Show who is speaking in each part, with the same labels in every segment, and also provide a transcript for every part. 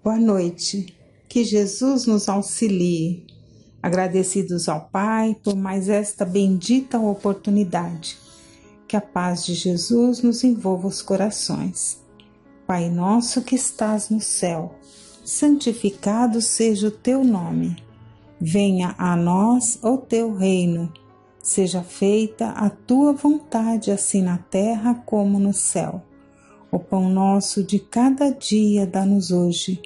Speaker 1: Boa noite, que Jesus nos auxilie. Agradecidos ao Pai por mais esta bendita oportunidade. Que a paz de Jesus nos envolva os corações. Pai nosso que estás no céu, santificado seja o teu nome. Venha a nós o teu reino. Seja feita a tua vontade, assim na terra como no céu. O pão nosso de cada dia dá-nos hoje.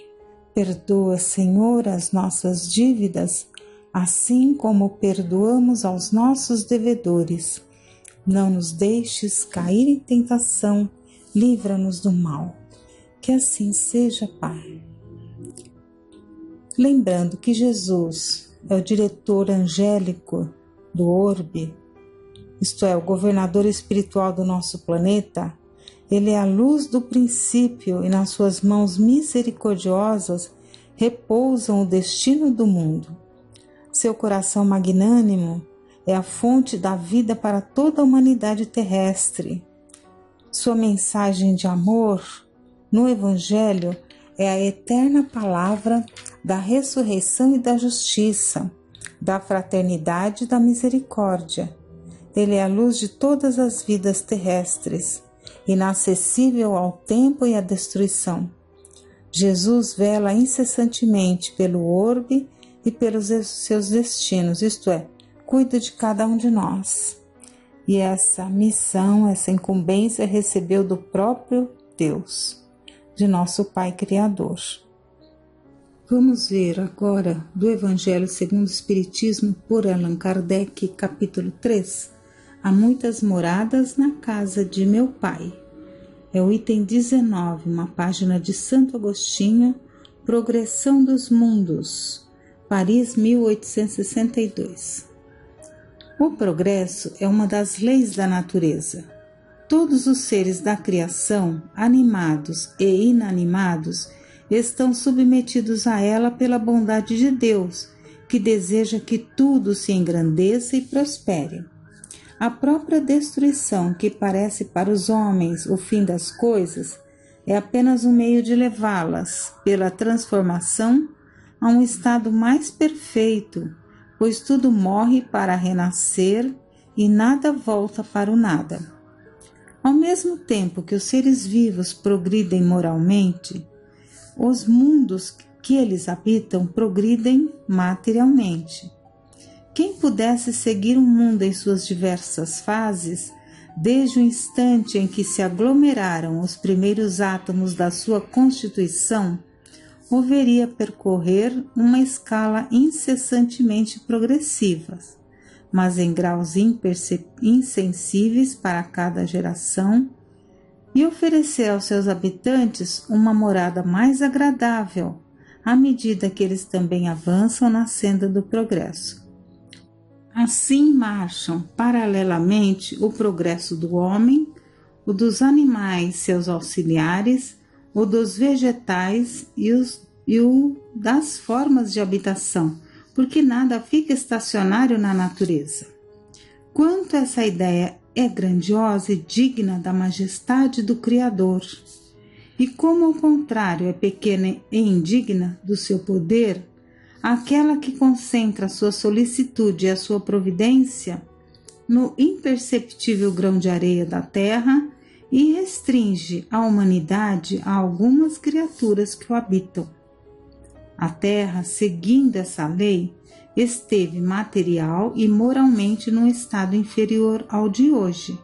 Speaker 1: Perdoa, Senhor, as nossas dívidas, assim como perdoamos aos nossos devedores. Não nos deixes cair em tentação, livra-nos do mal. Que assim seja, Pai. Lembrando que Jesus é o diretor angélico do orbe, isto é, o governador espiritual do nosso planeta. Ele é a luz do princípio e nas suas mãos misericordiosas repousam o destino do mundo. Seu coração magnânimo é a fonte da vida para toda a humanidade terrestre. Sua mensagem de amor no Evangelho é a eterna palavra da ressurreição e da justiça, da fraternidade e da misericórdia. Ele é a luz de todas as vidas terrestres, inacessível ao tempo e à destruição. Jesus vela incessantemente pelo orbe e pelos seus destinos, isto é, cuida de cada um de nós. E essa missão, essa incumbência recebeu do próprio Deus, de nosso Pai Criador. Vamos ver agora do Evangelho segundo o Espiritismo por Allan Kardec, capítulo 3. Há muitas moradas na casa de meu Pai. É o item 19, uma página de Santo Agostinho, Progressão dos Mundos, Paris, 1862. O progresso é uma das leis da natureza. Todos os seres da criação, animados e inanimados, estão submetidos a ela pela bondade de Deus, que deseja que tudo se engrandeça e prospere. A própria destruição, que parece para os homens o fim das coisas, é apenas um meio de levá-las, pela transformação, a um estado mais perfeito, pois tudo morre para renascer e nada volta para o nada. Ao mesmo tempo que os seres vivos progridem moralmente, os mundos que eles habitam progridem materialmente. Quem pudesse seguir o mundo em suas diversas fases, desde o instante em que se aglomeraram os primeiros átomos da sua constituição, o veria percorrer uma escala incessantemente progressiva, mas em graus insensíveis para cada geração, e oferecer aos seus habitantes uma morada mais agradável, à medida que eles também avançam na senda do progresso. Assim marcham paralelamente o progresso do homem, o dos animais, seus auxiliares, o dos vegetais e o das formas de habitação, porque nada fica estacionário na natureza. Quanto essa ideia é grandiosa e digna da majestade do Criador, e como ao contrário é pequena e indigna do seu poder, aquela que concentra a sua solicitude e a sua providência no imperceptível grão de areia da terra e restringe a humanidade a algumas criaturas que o habitam. A terra, seguindo essa lei, esteve material e moralmente num estado inferior ao de hoje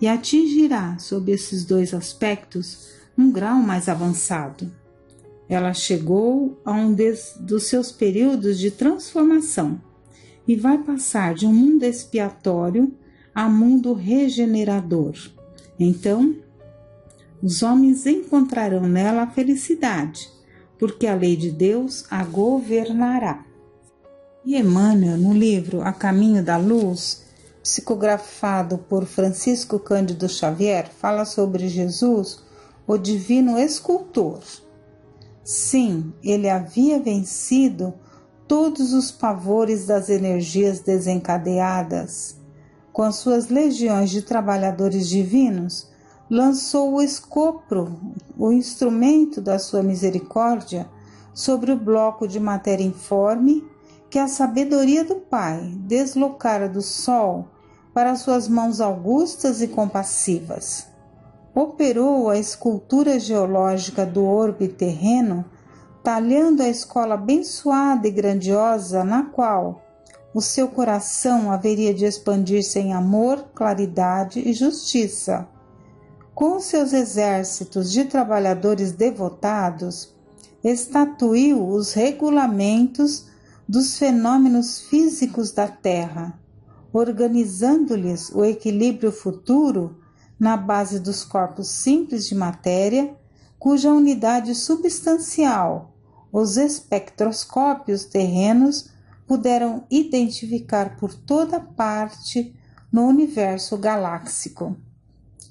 Speaker 1: e atingirá, sob esses dois aspectos, um grau mais avançado. Ela chegou a um dos seus períodos de transformação e vai passar de um mundo expiatório a mundo regenerador. Então, os homens encontrarão nela a felicidade, porque a lei de Deus a governará. E Emmanuel, no livro A Caminho da Luz, psicografado por Francisco Cândido Xavier, fala sobre Jesus, o divino escultor. Sim, ele havia vencido todos os pavores das energias desencadeadas. Com as suas legiões de trabalhadores divinos, lançou o escopro, o instrumento da sua misericórdia, sobre o bloco de matéria informe que a sabedoria do Pai deslocara do Sol para suas mãos augustas e compassivas. Operou a escultura geológica do orbe terreno, talhando a escola abençoada e grandiosa na qual o seu coração haveria de expandir-se em amor, claridade e justiça. Com seus exércitos de trabalhadores devotados, estatuiu os regulamentos dos fenômenos físicos da Terra, organizando-lhes o equilíbrio futuro na base dos corpos simples de matéria, cuja unidade substancial os espectroscópios terrenos puderam identificar por toda parte no universo galáxico.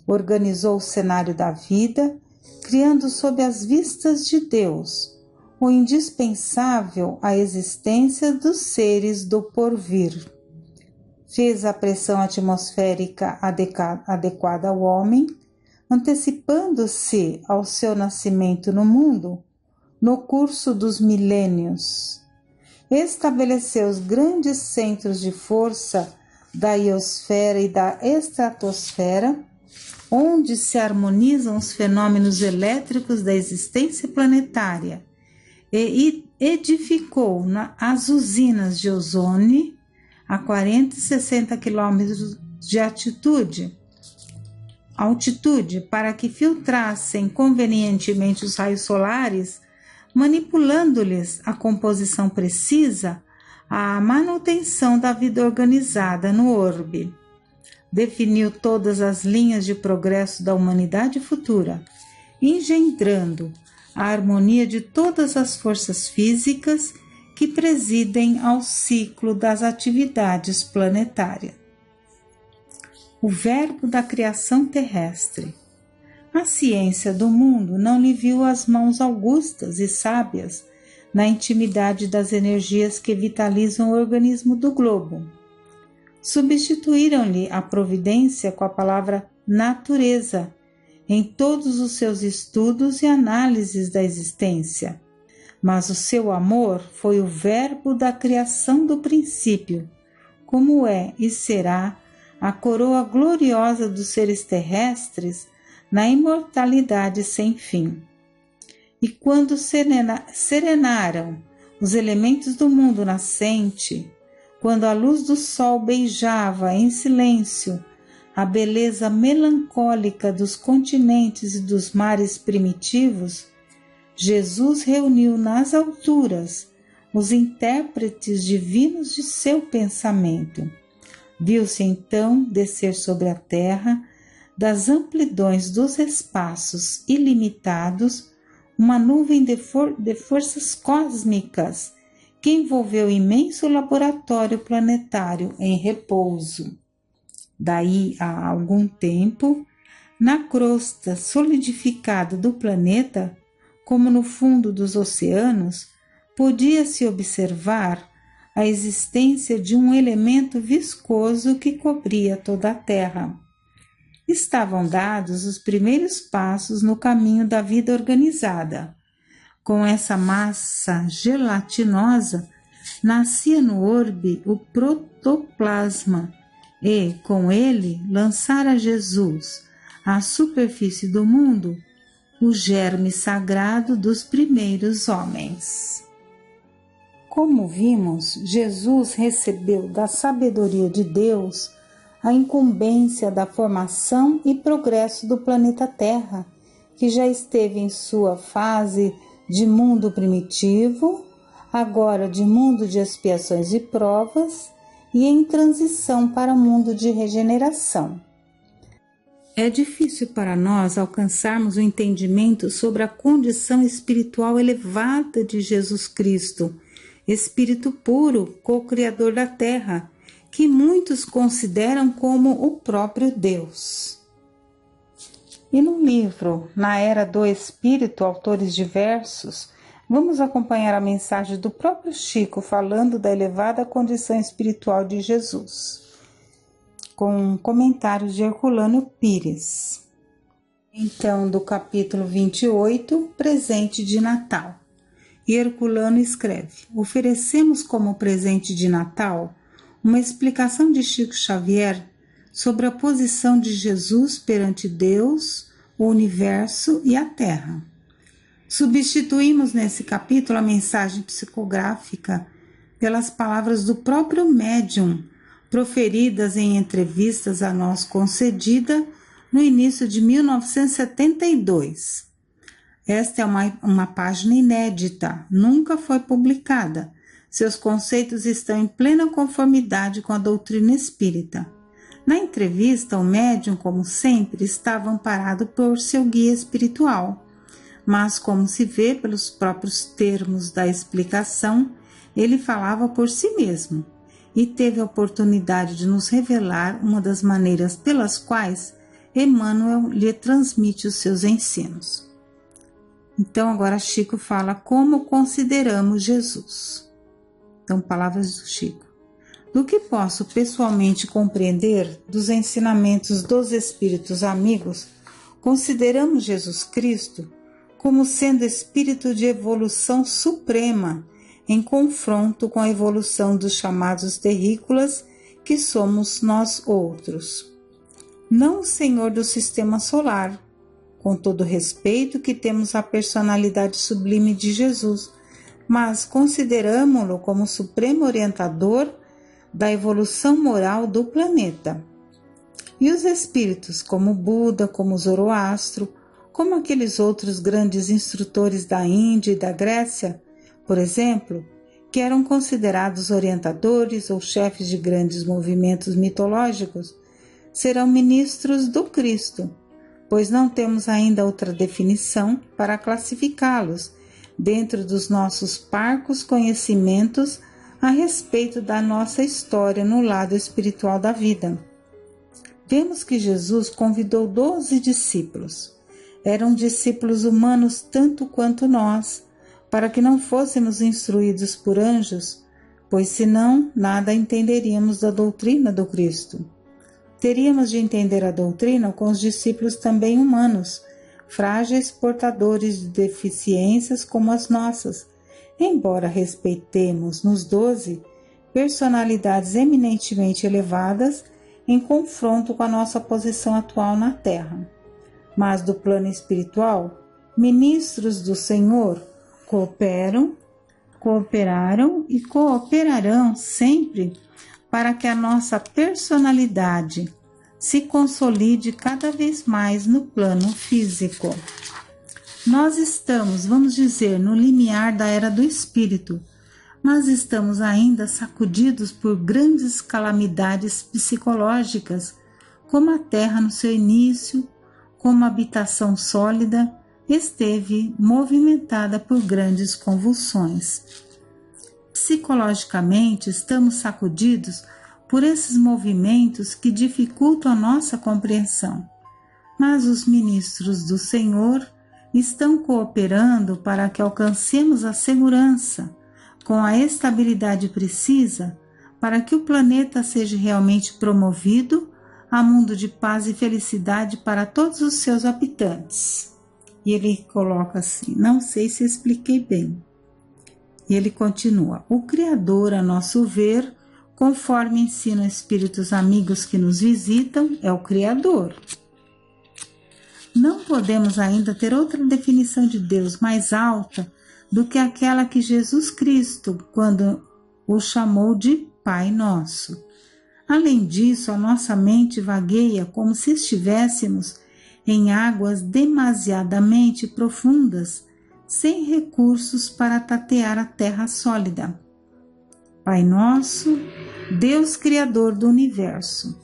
Speaker 1: Organizou o cenário da vida, criando sob as vistas de Deus o indispensável à existência dos seres do porvir. Fez a pressão atmosférica adequada ao homem, antecipando-se ao seu nascimento no mundo no curso dos milênios. Estabeleceu os grandes centros de força da iosfera e da estratosfera, onde se harmonizam os fenômenos elétricos da existência planetária, e edificou as usinas de ozônio a 40 e 60 quilômetros de altitude para que filtrassem convenientemente os raios solares, manipulando-lhes a composição precisa à manutenção da vida organizada no orbe. Definiu todas as linhas de progresso da humanidade futura, engendrando a harmonia de todas as forças físicas que presidem ao ciclo das atividades planetárias. O verbo da criação terrestre. A ciência do mundo não lhe viu as mãos augustas e sábias na intimidade das energias que vitalizam o organismo do globo. Substituíram-lhe a providência com a palavra natureza em todos os seus estudos e análises da existência. Mas o seu amor foi o verbo da criação do princípio, como é e será a coroa gloriosa dos seres terrestres na imortalidade sem fim. E quando serenaram os elementos do mundo nascente, quando a luz do sol beijava em silêncio a beleza melancólica dos continentes e dos mares primitivos, Jesus reuniu nas alturas os intérpretes divinos de seu pensamento. Viu-se então descer sobre a terra, das amplidões dos espaços ilimitados, uma nuvem de forças cósmicas que envolveu o imenso laboratório planetário em repouso. Daí a algum tempo, na crosta solidificada do planeta, como no fundo dos oceanos, podia-se observar a existência de um elemento viscoso que cobria toda a Terra. Estavam dados os primeiros passos no caminho da vida organizada. Com essa massa gelatinosa, nascia no orbe o protoplasma e, com ele, lançara Jesus à superfície do mundo o germe sagrado dos primeiros homens. Como vimos, Jesus recebeu da sabedoria de Deus a incumbência da formação e progresso do planeta Terra, que já esteve em sua fase de mundo primitivo, agora de mundo de expiações e provas, e em transição para o mundo de regeneração. É difícil para nós alcançarmos o entendimento sobre a condição espiritual elevada de Jesus Cristo, Espírito puro, co-criador da Terra, que muitos consideram como o próprio Deus. E no livro Na Era do Espírito, autores diversos, vamos acompanhar a mensagem do próprio Chico falando da elevada condição espiritual de Jesus, com comentários de Herculano Pires. Então, do capítulo 28, Presente de Natal. E Herculano escreve: oferecemos como presente de Natal uma explicação de Chico Xavier sobre a posição de Jesus perante Deus, o universo e a Terra. Substituímos nesse capítulo a mensagem psicográfica pelas palavras do próprio médium, proferidas em entrevistas a nós concedida no início de 1972. Esta é uma página inédita, nunca foi publicada. Seus conceitos estão em plena conformidade com a doutrina espírita. Na entrevista, o médium, como sempre, estava amparado por seu guia espiritual, mas, como se vê pelos próprios termos da explicação, ele falava por si mesmo e teve a oportunidade de nos revelar uma das maneiras pelas quais Emmanuel lhe transmite os seus ensinos. Então, agora Chico fala como consideramos Jesus. Então, palavras do Chico. Do que posso pessoalmente compreender dos ensinamentos dos Espíritos amigos, consideramos Jesus Cristo como sendo espírito de evolução suprema, em confronto com a evolução dos chamados terrícolas, que somos nós outros. Não o Senhor do Sistema Solar, com todo o respeito que temos à personalidade sublime de Jesus, mas consideramo-lo como supremo orientador da evolução moral do planeta. E os espíritos, como Buda, como Zoroastro, como aqueles outros grandes instrutores da Índia e da Grécia, por exemplo, que eram considerados orientadores ou chefes de grandes movimentos mitológicos, serão ministros do Cristo, pois não temos ainda outra definição para classificá-los dentro dos nossos parcos conhecimentos a respeito da nossa história no lado espiritual da vida. Vemos que Jesus convidou 12 discípulos. Eram discípulos humanos tanto quanto nós, para que não fôssemos instruídos por anjos, pois senão nada entenderíamos da doutrina do Cristo. Teríamos de entender a doutrina com os discípulos também humanos, frágeis portadores de deficiências como as nossas, embora respeitemos nos 12 personalidades eminentemente elevadas em confronto com a nossa posição atual na Terra. Mas do plano espiritual, ministros do Senhor cooperaram e cooperarão sempre para que a nossa personalidade se consolide cada vez mais no plano físico. Nós estamos, vamos dizer, no limiar da era do espírito, mas estamos ainda sacudidos por grandes calamidades psicológicas, como a Terra no seu início, como a habitação sólida, esteve movimentada por grandes convulsões. Psicologicamente, estamos sacudidos por esses movimentos que dificultam a nossa compreensão, mas os ministros do Senhor estão cooperando para que alcancemos a segurança, com a estabilidade precisa, para que o planeta seja realmente promovido a mundo de paz e felicidade para todos os seus habitantes. E ele coloca assim, não sei se expliquei bem. E ele continua, o Criador, a nosso ver, conforme ensinam espíritos amigos que nos visitam, é o Criador. Não podemos ainda ter outra definição de Deus mais alta do que aquela que Jesus Cristo, quando o chamou de Pai Nosso. Além disso, a nossa mente vagueia como se estivéssemos em águas demasiadamente profundas, sem recursos para tatear a terra sólida. Pai Nosso, Deus Criador do Universo.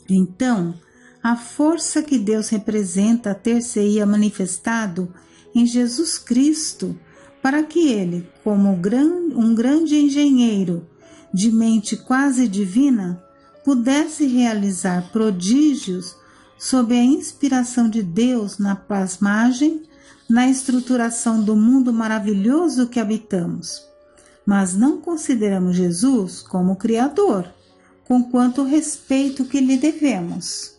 Speaker 1: Então, a força que Deus representa ter-se-ia manifestado em Jesus Cristo, para que ele, como um grande engenheiro de mente quase divina, pudesse realizar prodígios sob a inspiração de Deus na plasmagem, na estruturação do mundo maravilhoso que habitamos. Mas não consideramos Jesus como Criador, com quanto respeito que lhe devemos.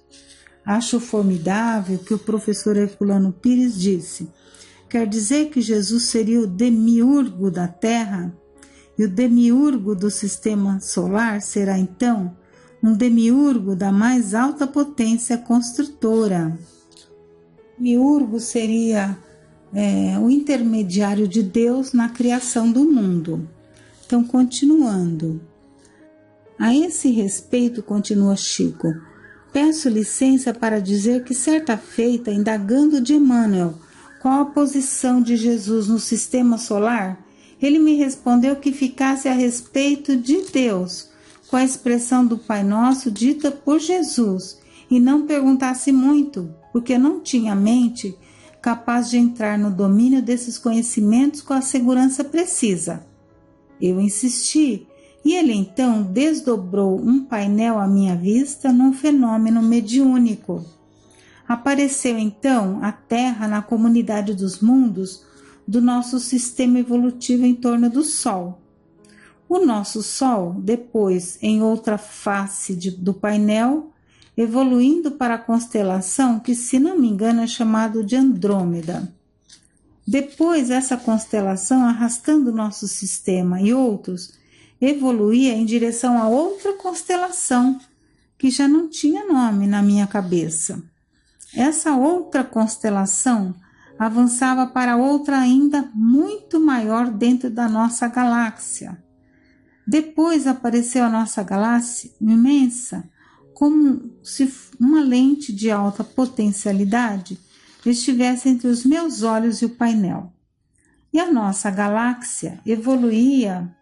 Speaker 1: Acho formidável que o professor Herculano Pires disse: Quer dizer que Jesus seria o demiurgo da Terra? E o demiurgo do sistema solar será então um demiurgo da mais alta potência construtora. O demiurgo seria o intermediário de Deus na criação do mundo. Então, continuando. A esse respeito, continua Chico, peço licença para dizer que certa feita, indagando de Emmanuel qual a posição de Jesus no sistema solar, ele me respondeu que ficasse a respeito de Deus, com a expressão do Pai Nosso dita por Jesus, e não perguntasse muito, porque não tinha mente capaz de entrar no domínio desses conhecimentos com a segurança precisa. Eu insisti, e ele então desdobrou um painel à minha vista num fenômeno mediúnico. Apareceu então a Terra na comunidade dos mundos do nosso sistema evolutivo em torno do Sol. O nosso Sol, depois, em outra face do painel, evoluindo para a constelação que, se não me engano, é chamado de Andrômeda. Depois, essa constelação, arrastando nosso sistema e outros, evoluía em direção a outra constelação, que já não tinha nome na minha cabeça. Essa outra constelação avançava para outra ainda muito maior dentro da nossa galáxia. Depois apareceu a nossa galáxia imensa, como se uma lente de alta potencialidade estivesse entre os meus olhos e o painel. E a nossa galáxia evoluía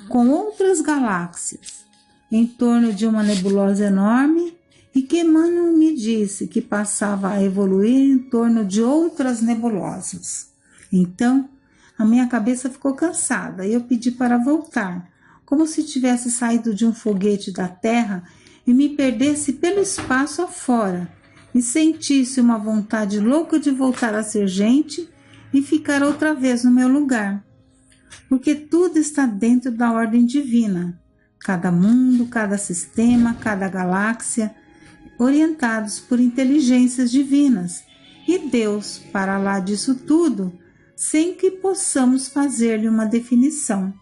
Speaker 1: com outras galáxias em torno de uma nebulosa enorme e que Emmanuel me disse que passava a evoluir em torno de outras nebulosas. Então, a minha cabeça ficou cansada e eu pedi para voltar, como se tivesse saído de um foguete da Terra e me perdesse pelo espaço afora e sentisse uma vontade louca de voltar a ser gente e ficar outra vez no meu lugar. Porque tudo está dentro da ordem divina, cada mundo, cada sistema, cada galáxia, orientados por inteligências divinas, e Deus, para lá disso tudo, sem que possamos fazer-lhe uma definição.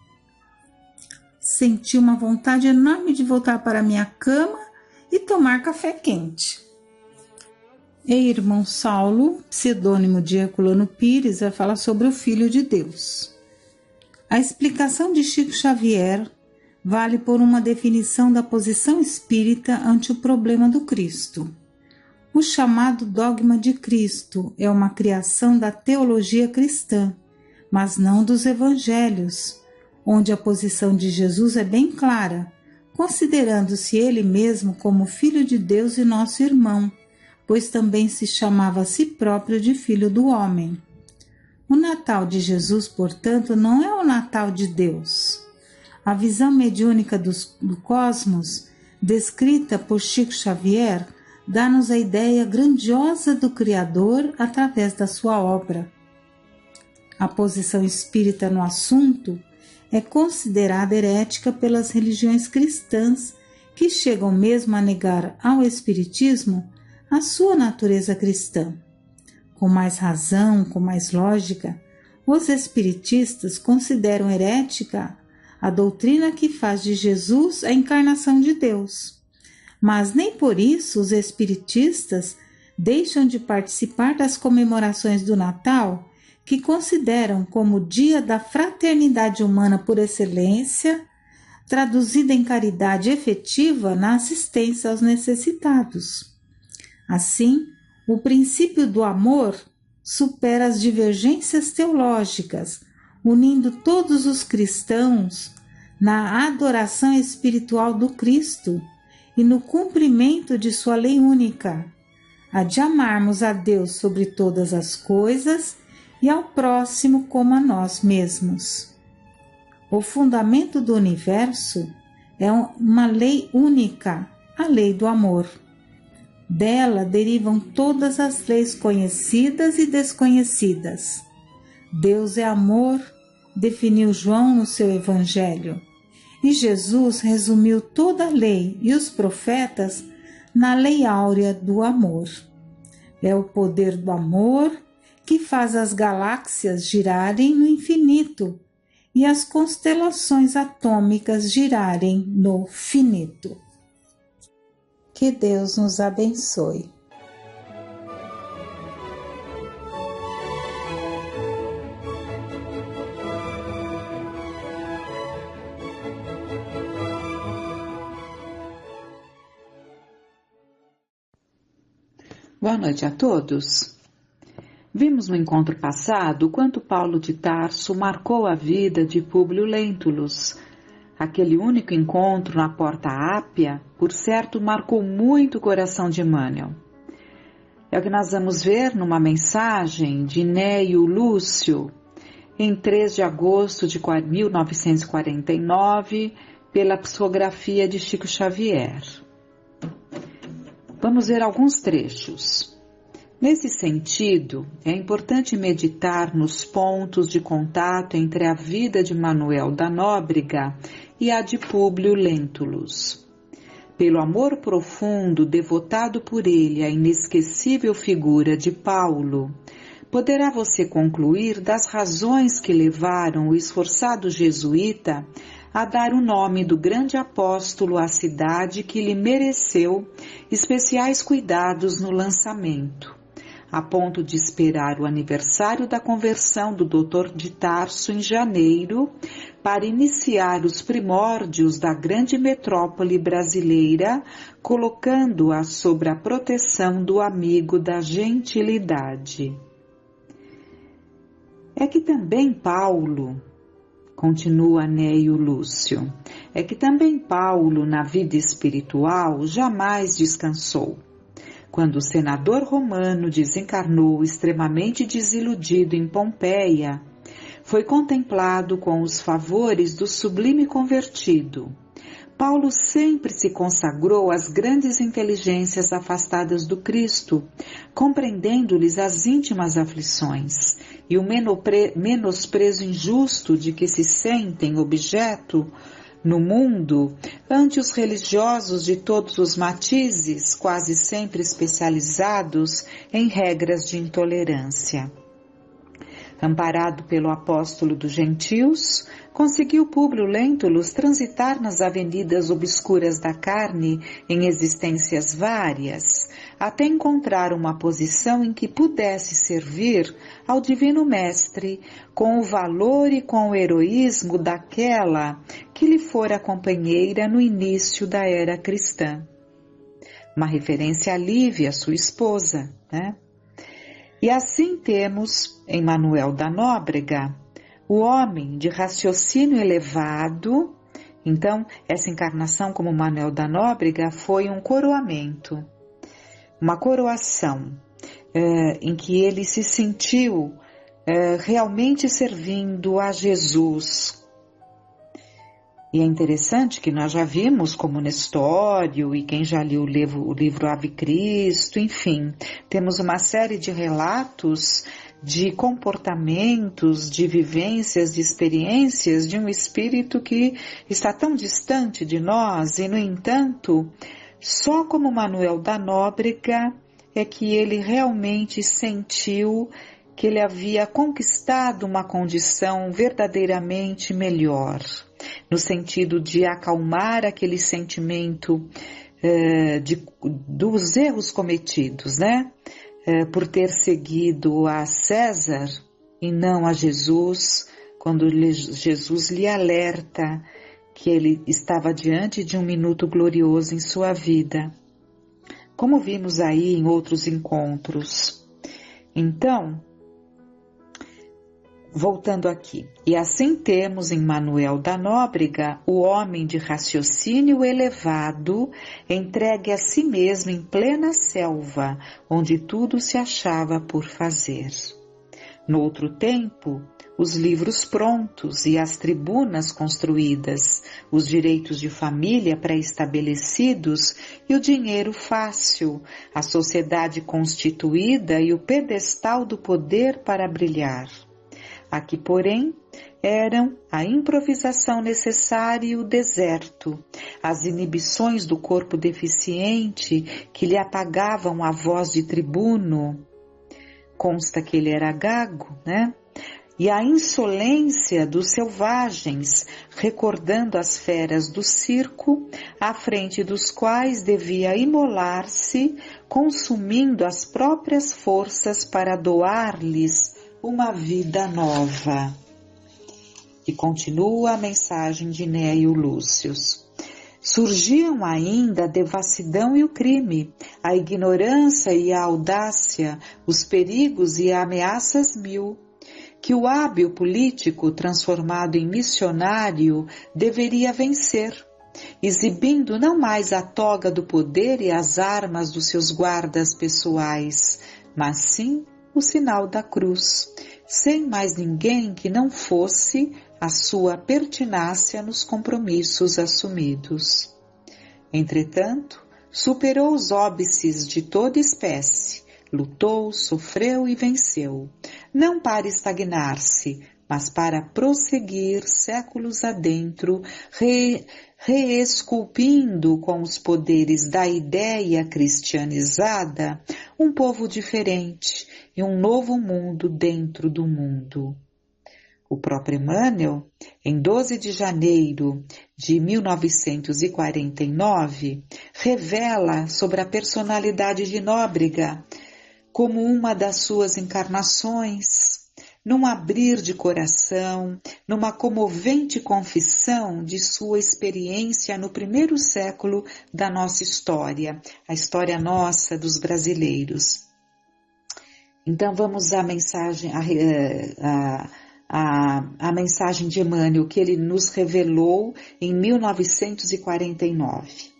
Speaker 1: Senti uma vontade enorme de voltar para minha cama e tomar café quente. E irmão Saulo, pseudônimo de Herculano Pires, vai falar sobre o Filho de Deus. A explicação de Chico Xavier vale por uma definição da posição espírita ante o problema do Cristo. O chamado dogma de Cristo é uma criação da teologia cristã, mas não dos evangelhos, onde a posição de Jesus é bem clara, considerando-se ele mesmo como Filho de Deus e nosso irmão, pois também se chamava a si próprio de Filho do Homem. O Natal de Jesus, portanto, não é o Natal de Deus. A visão mediúnica do cosmos, descrita por Chico Xavier, dá-nos a ideia grandiosa do Criador através da sua obra. A posição espírita no assunto é considerada herética pelas religiões cristãs, que chegam mesmo a negar ao Espiritismo a sua natureza cristã. Com mais razão, com mais lógica, os espiritistas consideram herética a doutrina que faz de Jesus a encarnação de Deus. Mas nem por isso os espiritistas deixam de participar das comemorações do Natal, que consideram como o dia da fraternidade humana por excelência, traduzida em caridade efetiva na assistência aos necessitados. Assim, o princípio do amor supera as divergências teológicas, unindo todos os cristãos na adoração espiritual do Cristo e no cumprimento de sua lei única, a de amarmos a Deus sobre todas as coisas e ao próximo como a nós mesmos. O fundamento do universo é uma lei única, a lei do amor. Dela derivam todas as leis conhecidas e desconhecidas. Deus é amor, definiu João no seu Evangelho, e Jesus resumiu toda a lei e os profetas na lei áurea do amor. É o poder do amor que faz as galáxias girarem no infinito e as constelações atômicas girarem no finito. Que Deus nos abençoe.
Speaker 2: Boa noite a todos. Vimos no encontro passado o quanto Paulo de Tarso marcou a vida de Públio Lentulus. Aquele único encontro na Porta Ápia, por certo, marcou muito o coração de Emmanuel. É o que nós vamos ver numa mensagem de Neio Lúcio, em 3 de agosto de 1949, pela psicografia de Chico Xavier. Vamos ver alguns trechos. Nesse sentido, é importante meditar nos pontos de contato entre a vida de Manuel da Nóbrega e a de Públio Lentulus. Pelo amor profundo devotado por ele à inesquecível figura de Paulo, poderá você concluir das razões que levaram o esforçado jesuíta a dar o nome do grande apóstolo à cidade que lhe mereceu especiais cuidados no lançamento, a ponto de esperar o aniversário da conversão do Dr. de Tarso em janeiro para iniciar os primórdios da grande metrópole brasileira, colocando-a sob a proteção do amigo da gentilidade. É que também Paulo, continua Neio Lúcio, é que também Paulo, na vida espiritual, jamais descansou. Quando o senador romano desencarnou extremamente desiludido em Pompeia, foi contemplado com os favores do sublime convertido. Paulo sempre se consagrou às grandes inteligências afastadas do Cristo, compreendendo-lhes as íntimas aflições e o menosprezo injusto de que se sentem objeto no mundo ante os religiosos de todos os matizes, quase sempre especializados em regras de intolerância. Amparado pelo apóstolo dos gentios, conseguiu Públio Lentulus transitar nas avenidas obscuras da carne em existências várias, até encontrar uma posição em que pudesse servir ao Divino Mestre com o valor e com o heroísmo daquela que lhe fora companheira no início da era cristã. Uma referência a Lívia, sua esposa, né? E assim temos, em Manuel da Nóbrega, o homem de raciocínio elevado. Então, essa encarnação como Manuel da Nóbrega foi um coroamento, uma coroação, em que ele se sentiu realmente servindo a Jesus. E é interessante que nós já vimos como Nestório e quem já leu o livro Ave Cristo, enfim, temos uma série de relatos de comportamentos, de vivências, de experiências de um espírito que está tão distante de nós e, no entanto, só como Manuel da Nóbrega é que ele realmente sentiu que ele havia conquistado uma condição verdadeiramente melhor, no sentido de acalmar aquele sentimento dos erros cometidos, né? Por ter seguido a César e não a Jesus, quando Jesus lhe alerta que ele estava diante de um minuto glorioso em sua vida, como vimos aí em outros encontros. Então, voltando aqui, e assim temos em Manuel da Nóbrega o homem de raciocínio elevado, entregue a si mesmo em plena selva, onde tudo se achava por fazer. No outro tempo, os livros prontos e as tribunas construídas, os direitos de família pré-estabelecidos e o dinheiro fácil, a sociedade constituída e o pedestal do poder para brilhar. Aqui, porém, eram a improvisação necessária e o deserto, as inibições do corpo deficiente que lhe apagavam a voz de tribuno. consta que ele era gago, né? E a insolência dos selvagens, recordando as feras do circo, à frente dos quais devia imolar-se, consumindo as próprias forças para doar-lhes uma vida nova. E continua a mensagem de Neio Lúcius. Surgiam ainda a devassidão e o crime, a ignorância e a audácia, os perigos e ameaças mil, que o hábil político, transformado em missionário, deveria vencer, exibindo não mais a toga do poder e as armas dos seus guardas pessoais, mas sim o sinal da cruz, sem mais ninguém que não fosse a sua pertinácia nos compromissos assumidos. Entretanto, superou os óbices de toda espécie, lutou, sofreu e venceu, não para estagnar-se, mas para prosseguir séculos adentro, reesculpindo com os poderes da ideia cristianizada um povo diferente e um novo mundo dentro do mundo. O próprio Emmanuel, em 12 de janeiro de 1949, revela sobre a personalidade de Nóbrega como uma das suas encarnações, num abrir de coração, numa comovente confissão de sua experiência no primeiro século da nossa história, a história nossa dos brasileiros. Então vamos à mensagem, a mensagem de Emmanuel que ele nos revelou em 1949.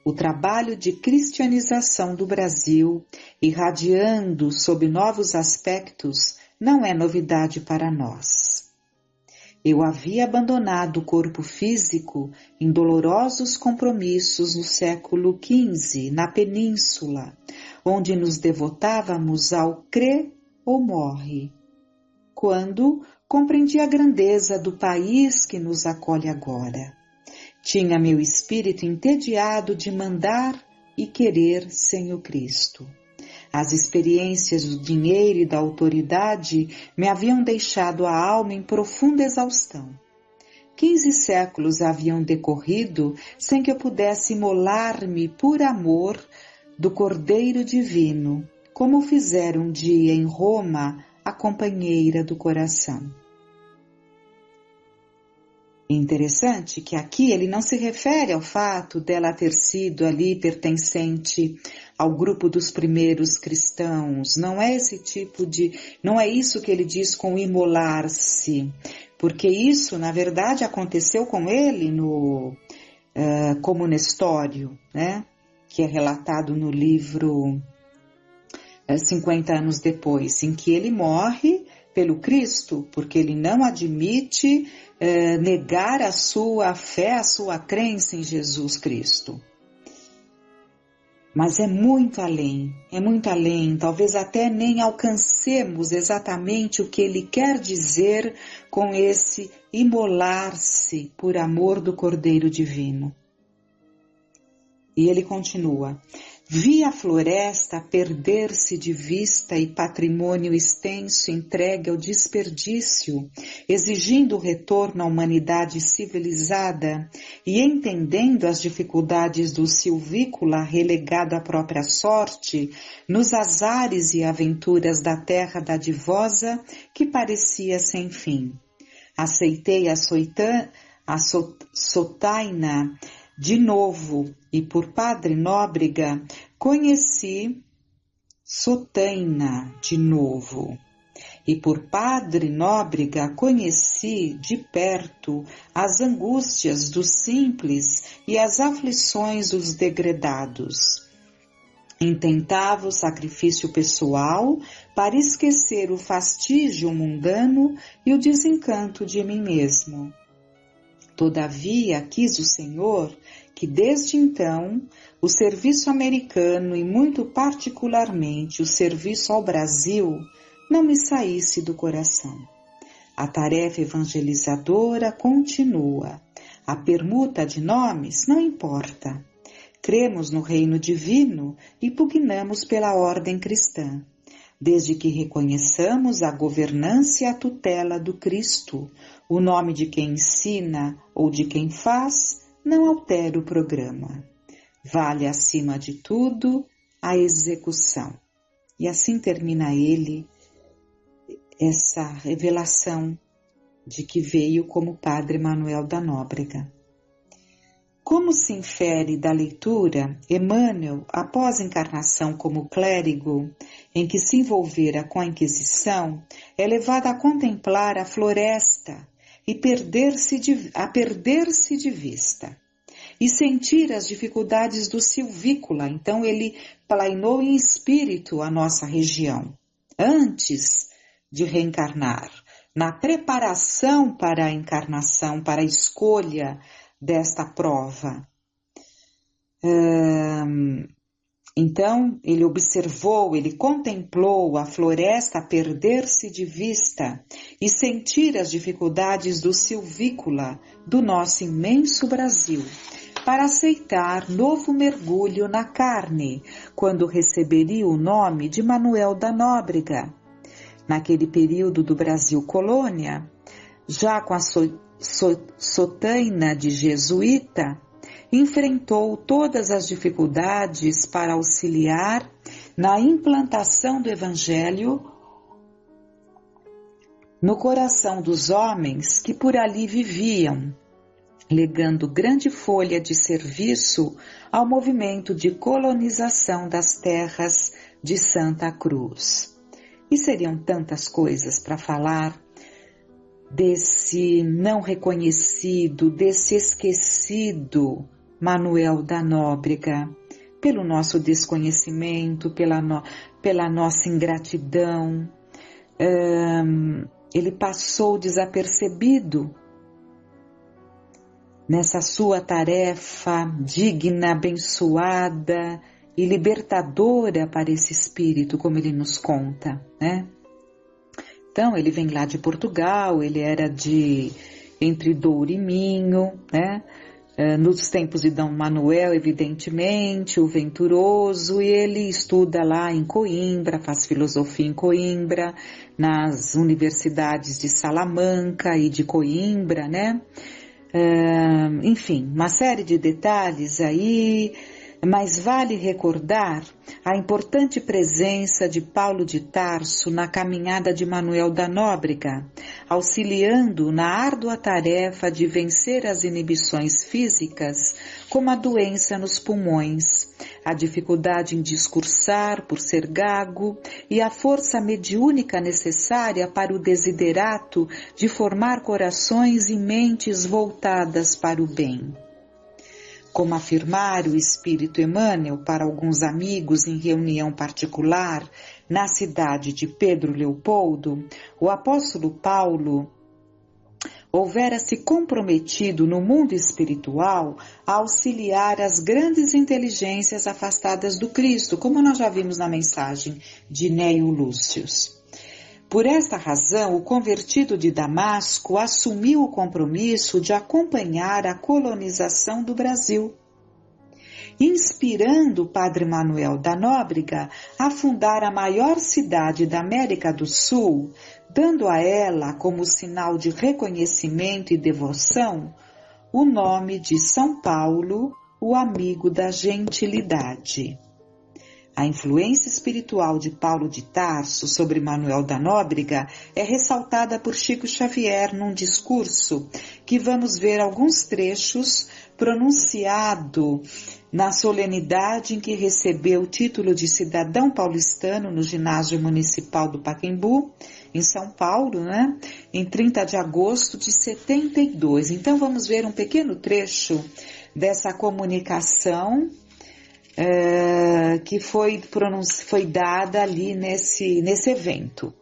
Speaker 2: O trabalho de cristianização do Brasil, irradiando sob novos aspectos, não é novidade para nós. Eu havia abandonado o corpo físico em dolorosos compromissos no século XV, na Península, onde nos devotávamos ao crê ou morre, quando compreendi a grandeza do país que nos acolhe agora. Tinha meu espírito entediado de mandar e querer sem o Cristo. As experiências do dinheiro e da autoridade me haviam deixado a alma em profunda exaustão. 15 séculos haviam decorrido sem que eu pudesse imolar-me por amor do Cordeiro Divino, como fizera um dia em Roma a companheira do coração. Interessante que aqui ele não se refere ao fato dela ter sido ali pertencente ao grupo dos primeiros cristãos. Não é não é isso que ele diz com imolar-se, porque isso na verdade aconteceu com ele no como Nestório, né? Que é relatado no livro 50 anos depois, em que ele morre pelo Cristo, porque ele não admite negar a sua fé, a sua crença em Jesus Cristo. Mas é muito além, talvez até nem alcancemos exatamente o que ele quer dizer com esse imolar-se por amor do Cordeiro Divino. E ele continua: vi a floresta perder-se de vista e patrimônio extenso entregue ao desperdício, exigindo o retorno à humanidade civilizada e entendendo as dificuldades do silvícola relegado à própria sorte, nos azares e aventuras da terra dadivosa que parecia sem fim. Aceitei a sotaina de novo, e por Padre Nóbrega conheci Sotaina de novo. E por Padre Nóbrega conheci de perto as angústias dos simples e as aflições dos degredados. Intentava o sacrifício pessoal para esquecer o fastígio mundano e o desencanto de mim mesmo. Todavia, quis o Senhor que desde então o serviço americano e muito particularmente o serviço ao Brasil não me saísse do coração. A tarefa evangelizadora continua. A permuta de nomes não importa. Cremos no reino divino e pugnamos pela ordem cristã. desde que reconheçamos a governância e a tutela do Cristo. O nome de quem ensina ou de quem faz não altera o programa. Vale, acima de tudo, a execução. E assim termina ele essa revelação de que veio como Padre Manuel da Nóbrega. Como se infere da leitura, Emmanuel, após a encarnação como clérigo, em que se envolvera com a Inquisição, é levado a contemplar a floresta e a perder-se de vista e sentir as dificuldades do silvícola. Então ele plainou em espírito a nossa região, antes de reencarnar, na preparação para a encarnação, para a escolha desta prova. Então, ele observou, ele contemplou a floresta perder-se de vista e sentir as dificuldades do silvícola do nosso imenso Brasil, para aceitar novo mergulho na carne, quando receberia o nome de Manuel da Nóbrega. Naquele período do Brasil colônia, já com a sotaina de jesuíta, enfrentou todas as dificuldades para auxiliar na implantação do Evangelho no coração dos homens que por ali viviam, legando grande folha de serviço ao movimento de colonização das terras de Santa Cruz. E seriam tantas coisas para falar desse não reconhecido, desse esquecido Manuel da Nóbrega, pelo nosso desconhecimento, pela nossa ingratidão. Ele passou desapercebido nessa sua tarefa digna, abençoada e libertadora para esse espírito, como ele nos conta, né? Então, ele vem lá de Portugal, ele era entre Douro e Minho, né? Nos tempos de Dom Manuel, evidentemente, o Venturoso, e ele estuda lá em Coimbra, faz filosofia em Coimbra, nas universidades de Salamanca e de Coimbra, né? Enfim, uma série de detalhes aí, mas vale recordar a importante presença de Paulo de Tarso na caminhada de Manuel da Nóbrega, auxiliando na árdua tarefa de vencer as inibições físicas, como a doença nos pulmões, a dificuldade em discursar por ser gago e a força mediúnica necessária para o desiderato de formar corações e mentes voltadas para o bem. Como afirmara o Espírito Emmanuel para alguns amigos em reunião particular na cidade de Pedro Leopoldo, o apóstolo Paulo houvera se comprometido no mundo espiritual a auxiliar as grandes inteligências afastadas do Cristo, como nós já vimos na mensagem de Neio Lúcius. Por esta razão, o convertido de Damasco assumiu o compromisso de acompanhar a colonização do Brasil, inspirando o Padre Manuel da Nóbrega a fundar a maior cidade da América do Sul, dando a ela, como sinal de reconhecimento e devoção, o nome de São Paulo, o amigo da gentilidade. A influência espiritual de Paulo de Tarso sobre Manuel da Nóbrega é ressaltada por Chico Xavier num discurso que vamos ver alguns trechos pronunciado na solenidade em que recebeu o título de cidadão paulistano no ginásio municipal do Pacaembu, em São Paulo, né? Em 30 de agosto de 72. Então vamos ver um pequeno trecho dessa comunicação que foi dada ali nesse evento.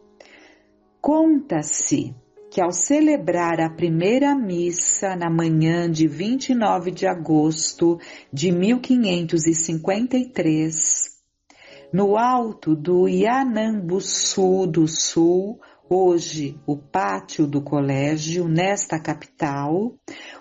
Speaker 2: Conta-se que ao celebrar a primeira missa na manhã de 29 de agosto de 1553, no alto do Ianambuçu do Sul, hoje o pátio do colégio nesta capital,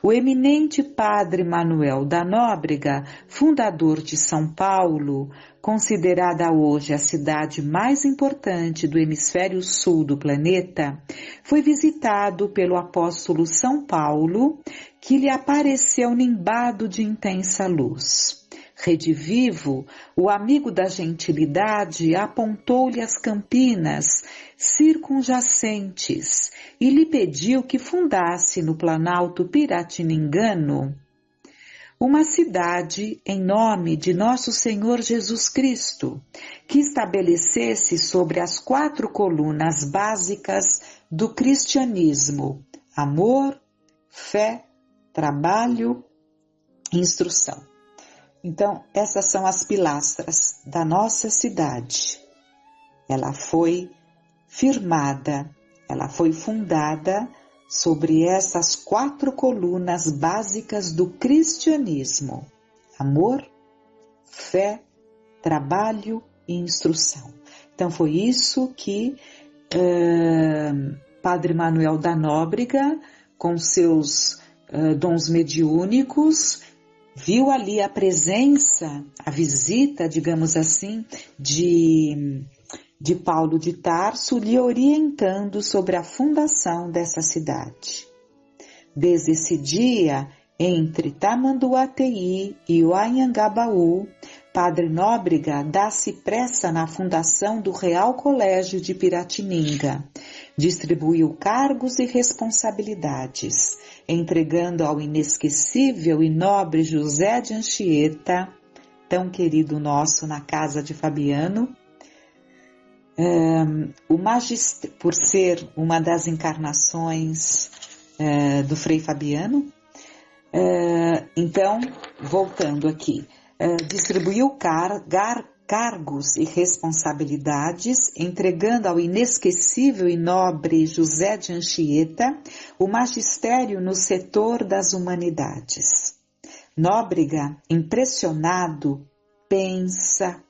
Speaker 2: o eminente Padre Manuel da Nóbrega, fundador de São Paulo, considerada hoje a cidade mais importante do hemisfério sul do planeta, foi visitado pelo apóstolo São Paulo, que lhe apareceu nimbado de intensa luz. Redivivo, o amigo da gentilidade apontou-lhe as campinas circunjacentes e lhe pediu que fundasse no Planalto Piratiningano uma cidade em nome de Nosso Senhor Jesus Cristo, que estabelecesse sobre as 4 colunas básicas do cristianismo: amor, fé, trabalho e instrução. Então, essas são as pilastras da nossa cidade. Ela foi firmada, ela foi fundada sobre essas 4 colunas básicas do cristianismo: amor, fé, trabalho e instrução. Então, foi isso que Padre Manuel da Nóbrega, com seus dons mediúnicos, viu ali a presença, a visita, digamos assim, de Paulo de Tarso, lhe orientando sobre a fundação dessa cidade. Desde esse dia, entre Tamanduateí e o Anhangabaú, Padre Nóbrega dá-se pressa na fundação do Real Colégio de Piratininga, distribuiu cargos e responsabilidades, entregando ao inesquecível e nobre José de Anchieta, tão querido nosso na casa de Fabiano, por ser uma das encarnações do Frei Fabiano. Então, voltando aqui, distribuiu cargos e responsabilidades, entregando ao inesquecível e nobre José de Anchieta o magistério no setor das humanidades. Nóbrega, impressionado, pensa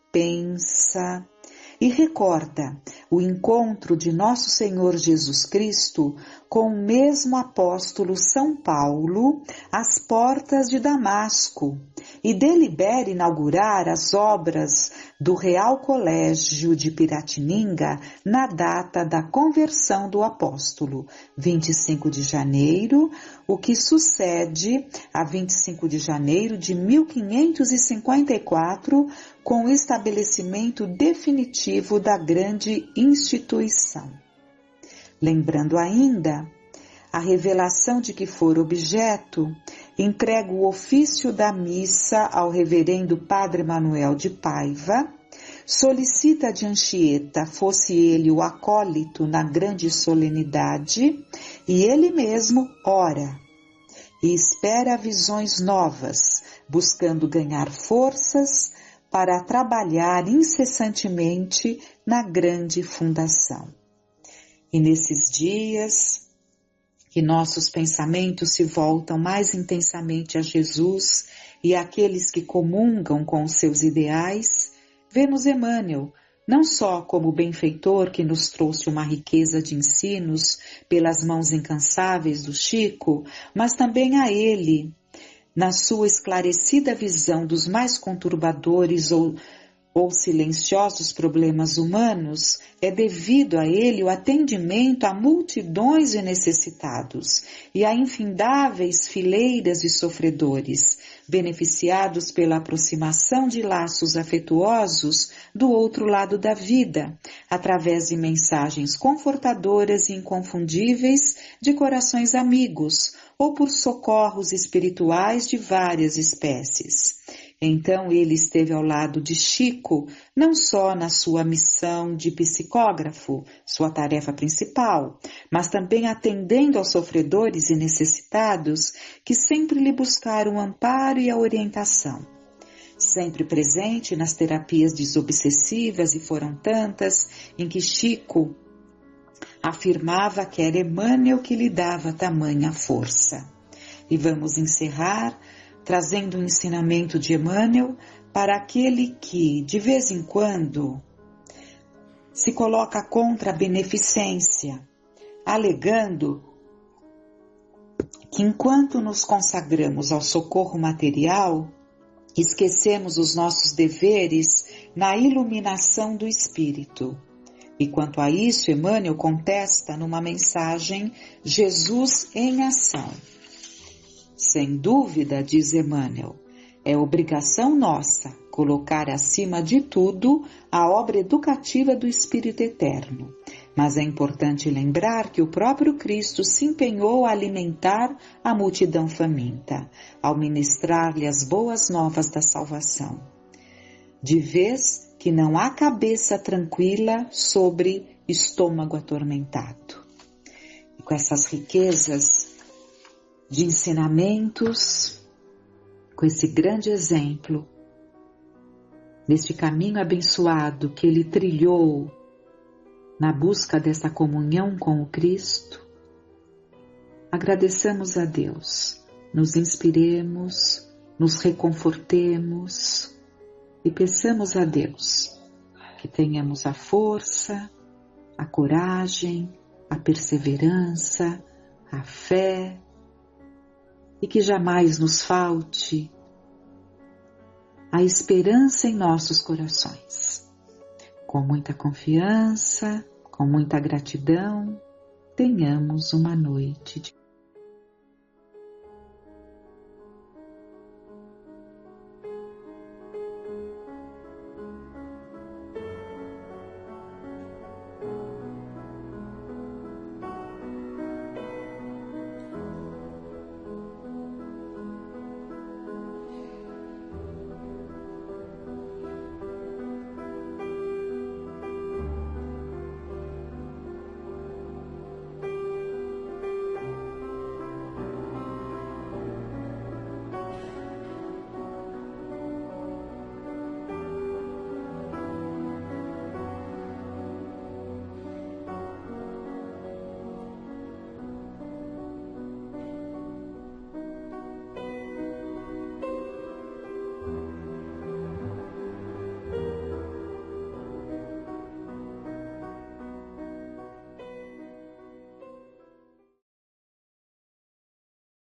Speaker 2: e recorda o encontro de Nosso Senhor Jesus Cristo com o mesmo apóstolo São Paulo às portas de Damasco e delibera inaugurar as obras do Real Colégio de Piratininga na data da conversão do apóstolo, 25 de janeiro, o que sucede a 25 de janeiro de 1554, com o estabelecimento definitivo da grande instituição. Lembrando ainda a revelação de que for objeto, entrega o ofício da missa ao reverendo Padre Manuel de Paiva, solicita de Anchieta fosse ele o acólito na grande solenidade e ele mesmo ora e espera visões novas, buscando ganhar forças para trabalhar incessantemente na grande fundação. E nesses dias que nossos pensamentos se voltam mais intensamente a Jesus e àqueles que comungam com os seus ideais, vemos Emmanuel não só como benfeitor que nos trouxe uma riqueza de ensinos pelas mãos incansáveis do Chico, mas também a ele, na sua esclarecida visão dos mais conturbadores ou silenciosos problemas humanos, é devido a ele o atendimento a multidões de necessitados e a infindáveis fileiras de sofredores, beneficiados pela aproximação de laços afetuosos do outro lado da vida, através de mensagens confortadoras e inconfundíveis de corações amigos, ou por socorros espirituais de várias espécies. Então ele esteve ao lado de Chico, não só na sua missão de psicógrafo, sua tarefa principal, mas também atendendo aos sofredores e necessitados que sempre lhe buscaram o amparo e a orientação. Sempre presente nas terapias desobsessivas, e foram tantas, em que Chico afirmava que era Emmanuel que lhe dava tamanha força. E vamos encerrar trazendo um ensinamento de Emmanuel para aquele que, de vez em quando, se coloca contra a beneficência, alegando que enquanto nos consagramos ao socorro material, esquecemos os nossos deveres na iluminação do Espírito. E quanto a isso, Emmanuel contesta numa mensagem Jesus em Ação. Sem dúvida, diz Emmanuel, é obrigação nossa colocar acima de tudo a obra educativa do Espírito Eterno. Mas é importante lembrar que o próprio Cristo se empenhou a alimentar a multidão faminta, ao ministrar-lhe as boas novas da salvação. De vez que não há cabeça tranquila sobre estômago atormentado. E com essas riquezas de ensinamentos, com esse grande exemplo, neste caminho abençoado que ele trilhou na busca dessa comunhão com o Cristo, agradeçamos a Deus, nos inspiremos, nos reconfortemos e peçamos a Deus que tenhamos a força, a coragem, a perseverança, a fé e que jamais nos falte a esperança em nossos corações. Com muita confiança, com muita gratidão, tenhamos uma noite de